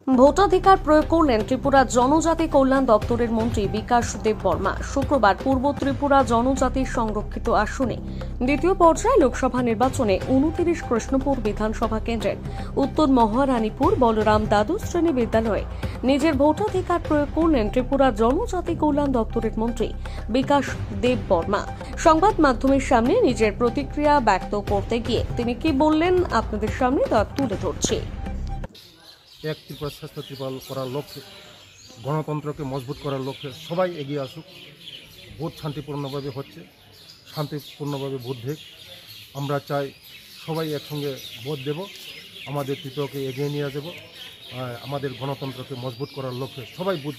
ভোটাধিকার প্রয়োগ করলেন ত্রিপুরা জনজাতি কল্যাণ দপ্তরের মন্ত্রী বিকাশ দেববর্মা। শুক্রবার পূর্ব ত্রিপুরা জনজাতি সংরক্ষিত আসনে দ্বিতীয় পর্যায়ে লোকসভা নির্বাচনে 29 কৃষ্ণপুর বিধানসভা কেন্দ্রের উত্তর মহারানীপুর বলরাম দ্বাদশ শ্রেণী বিদ্যালয়ে নিজের ভোটাধিকার প্রয়োগ করলেন ত্রিপুরা জনজাতি কল্যাণ দপ্তরের মন্ত্রী বিকাশ দেববর্মা। সংবাদ মাধ্যমের সামনে নিজের প্রতিক্রিয়া ব্যক্ত করতে গিয়ে তিনি কি বললেন আপনাদের সামনে তা তুলে ধরছি। এক ত্রিপুরা শ্রেষ্ঠ ত্রিপুরা করার লক্ষ্যে, গণতন্ত্রকে মজবুত করার লক্ষ্যে সবাই এগিয়ে আসুক। ভোট শান্তিপূর্ণভাবে হচ্ছে, শান্তিপূর্ণভাবে ভোট দেখ। আমরা চাই সবাই একসঙ্গে ভোট দেব, আমাদের ত্রিপুরাকে এগিয়ে নিয়ে যাব। আমাদের গণতন্ত্রকে মজবুত করার লক্ষ্যে সবাই ভোট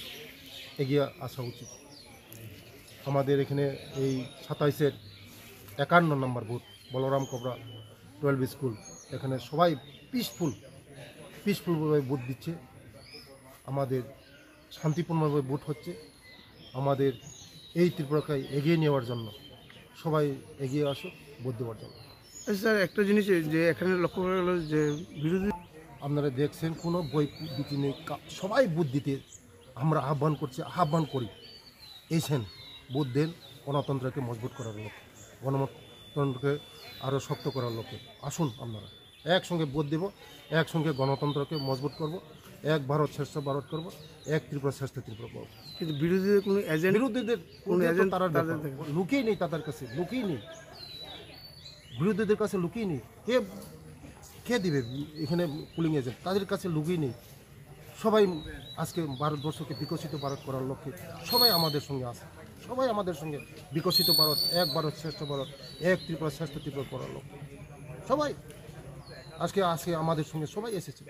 এগিয়ে আসা উচিত। আমাদের এখানে এই 27-এর 51 নম্বর ভোট বলরাম কবরা 12 স্কুল, এখানে সবাই পিসফুলভাবে ভোট দিচ্ছে। আমাদের শান্তিপূর্ণভাবে ভোট হচ্ছে। আমাদের এই ত্রিপুরাকে এগিয়ে নেওয়ার জন্য সবাই এগিয়ে আসুক ভোট দেওয়ার জন্য। স্যার, একটা জিনিস যে এখানে লক্ষ্য করা গেল যে বিরোধী আপনারা দেখছেন কোনো বই দিতে নেই, সবাই ভোট দিতে আমরা আহ্বান করি। এসেন, ভোট দেন, গণতন্ত্রকে মজবুত করার লক্ষ্যে, গণতন্ত্রকে আরও শক্ত করার লক্ষ্যে আসুন। আপনারা একসঙ্গে ভোট দেব, একসঙ্গে গণতন্ত্রকে মজবুত করব, এক ভারত শ্রেষ্ঠ ভারত করব, এক ত্রিপুরা শ্রেষ্ঠ ত্রিপুরা করব। কিন্তু বিরোধীদের কোনো এজেন্ট তারা লুকিয়ে নেই, তাদের কাছে লুকিয়ে নেই, বিরোধীদের কাছে লুকিয়ে নেই। কে দিবে এখানে পুলিং এজেন্ট? তাদের কাছে লুকিয়ে নেই। সবাই আজকে ভারতবর্ষকে বিকশিত ভারত করার লক্ষ্যে সবাই আমাদের সঙ্গে আছে, সবাই আমাদের সঙ্গে বিকশিত ভারত, এক ভারত শ্রেষ্ঠ ভারত, এক ত্রিপুরা শ্রেষ্ঠ ত্রিপুরা করার লক্ষ্যে সবাই আজকে আমাদের সঙ্গে সবাই এসেছে।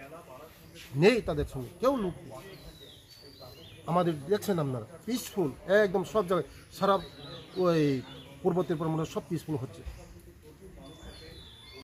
নেই তাদের সঙ্গে কেউ লোক নেই। আমাদের দেখছেন আপনারা পিসফুল, একদম সব জায়গায় সারা ওই পূর্ব ত্রিপুরা মনে সব পিসফুল হচ্ছে।